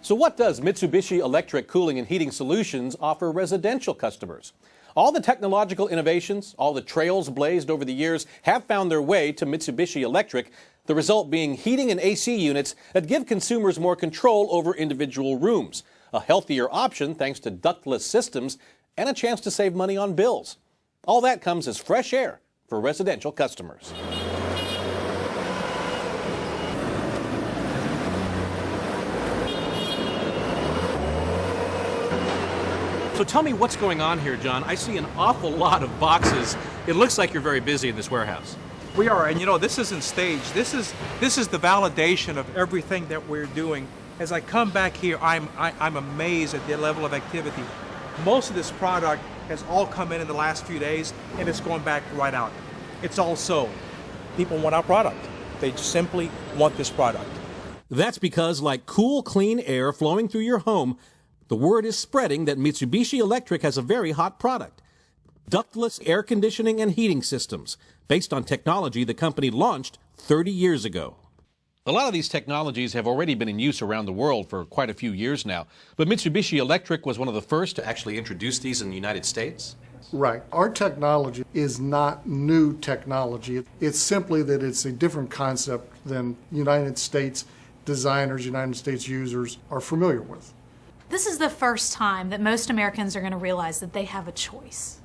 So what does Mitsubishi Electric Cooling and Heating Solutions offer residential customers? All the technological innovations, all the trails blazed over the years have found their way to Mitsubishi Electric, the result being heating and AC units that give consumers more control over individual rooms, a healthier option thanks to ductless systems, and a chance to save money on bills. All that comes as fresh air for residential customers. So tell me what's going on here, John. I see an awful lot of boxes. It looks like you're very busy in this warehouse. We are, and you know, this isn't staged. This is the validation of everything that we're doing. As I come back here, I'm amazed at the level of activity. Most of this product has all come in the last few days, and it's going back right out. It's all sold. People want our product. They simply want this product. That's because, like cool, clean air flowing through your home, the word is spreading that Mitsubishi Electric has a very hot product. Ductless air conditioning and heating systems, based on technology the company launched 30 years ago. A lot of these technologies have already been in use around the world for quite a few years now, but Mitsubishi Electric was one of the first to actually introduce these in the United States. Right. Our technology is not new technology. It's simply that it's a different concept than United States designers, United States users are familiar with. This is the first time that most Americans are going to realize that they have a choice.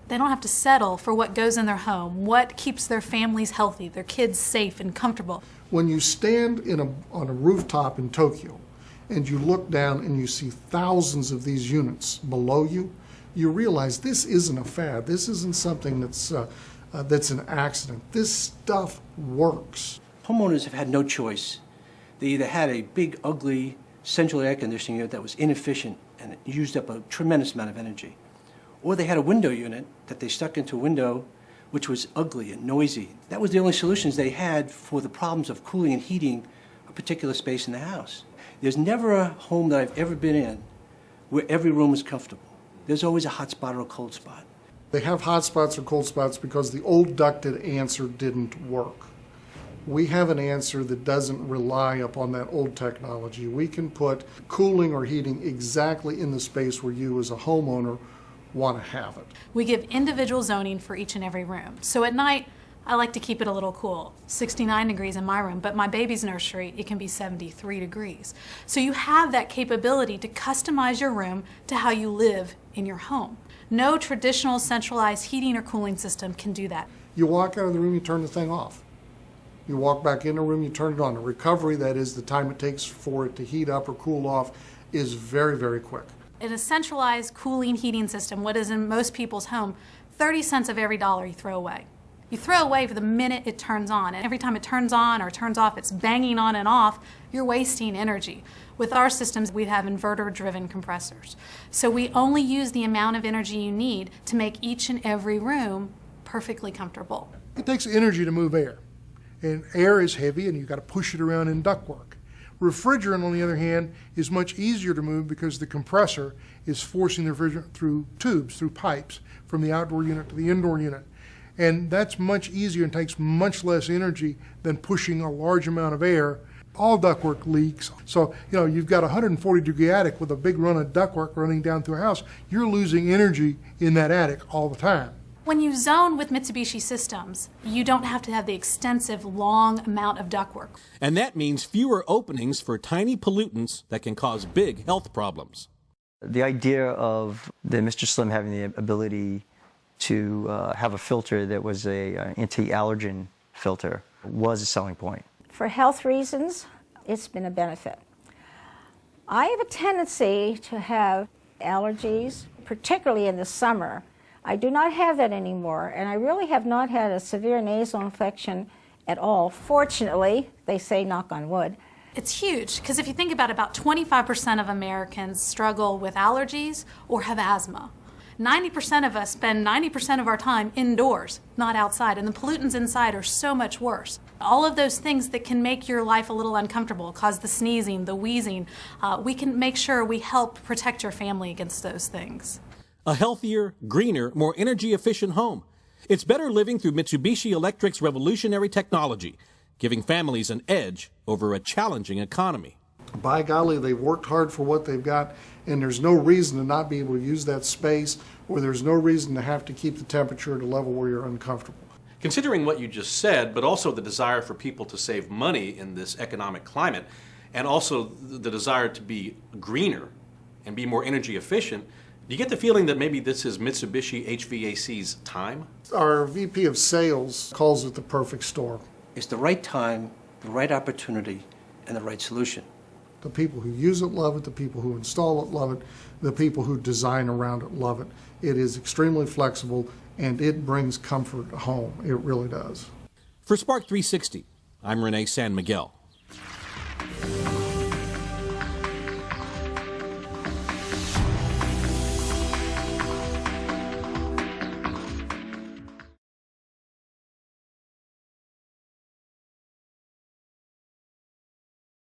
They don't have to settle for what goes in their home, what keeps their families healthy, their kids safe and comfortable. When you stand on a rooftop in Tokyo and you look down and you see thousands of these units below you, you realize this isn't a fad. This isn't something that's an accident. This stuff works. Homeowners have had no choice. They either had a big, ugly central air conditioning unit that was inefficient and it used up a tremendous amount of energy, or they had a window unit that they stuck into a window which was ugly and noisy. That was the only solutions they had for the problems of cooling and heating a particular space in the house. There's never a home that I've ever been in where every room is comfortable. There's always a hot spot or a cold spot. They have hot spots or cold spots because the old ducted answer didn't work. We have an answer that doesn't rely upon that old technology. We can put cooling or heating exactly in the space where you as a homeowner want to have it. We give individual zoning for each and every room. So at night, I like to keep it a little cool. 69 degrees in my room, but my baby's nursery, it can be 73 degrees. So you have that capability to customize your room to how you live in your home. No traditional centralized heating or cooling system can do that. You walk out of the room, you turn the thing off. You walk back in the room, you turn it on. The recovery, that is the time it takes for it to heat up or cool off, is very, very quick. In a centralized cooling heating system, what is in most people's home, 30 cents of every dollar you throw away. You throw away for the minute it turns on, and every time it turns on or turns off, it's banging on and off, you're wasting energy. With our systems, we have inverter-driven compressors. So we only use the amount of energy you need to make each and every room perfectly comfortable. It takes energy to move air, and air is heavy and you've got to push it around in ductwork. Refrigerant, on the other hand, is much easier to move because the compressor is forcing the refrigerant through tubes, through pipes, from the outdoor unit to the indoor unit. And that's much easier and takes much less energy than pushing a large amount of air. All ductwork leaks. So, you've got a 140-degree attic with a big run of ductwork running down through a house. You're losing energy in that attic all the time. When you zone with Mitsubishi systems, you don't have to have the extensive, long amount of ductwork. And that means fewer openings for tiny pollutants that can cause big health problems. The idea of the Mr. Slim having the ability to have a filter that was a anti-allergen filter was a selling point. For health reasons, it's been a benefit. I have a tendency to have allergies, particularly in the summer. I do not have that anymore, and I really have not had a severe nasal infection at all. Fortunately, they say knock on wood. It's huge, because if you think about 25% of Americans struggle with allergies or have asthma. 90% of us spend 90% of our time indoors, not outside, and the pollutants inside are so much worse. All of those things that can make your life a little uncomfortable, cause the sneezing, the wheezing, we can make sure we help protect your family against those things. A healthier, greener, more energy-efficient home. It's better living through Mitsubishi Electric's revolutionary technology, giving families an edge over a challenging economy. by golly, they've worked hard for what they've got, and there's no reason to not be able to use that space, or there's no reason to have to keep the temperature at a level where you're uncomfortable. Considering what you just said, but also the desire for people to save money in this economic climate, and also the desire to be greener and be more energy efficient, do you get the feeling that maybe this is Mitsubishi HVAC's time? Our VP of Sales calls it the perfect storm. It's the right time, the right opportunity, and the right solution. The people who use it love it, the people who install it love it, the people who design around it love it. It is extremely flexible, and it brings comfort home. It really does. For Spark 360, I'm Renee San Miguel.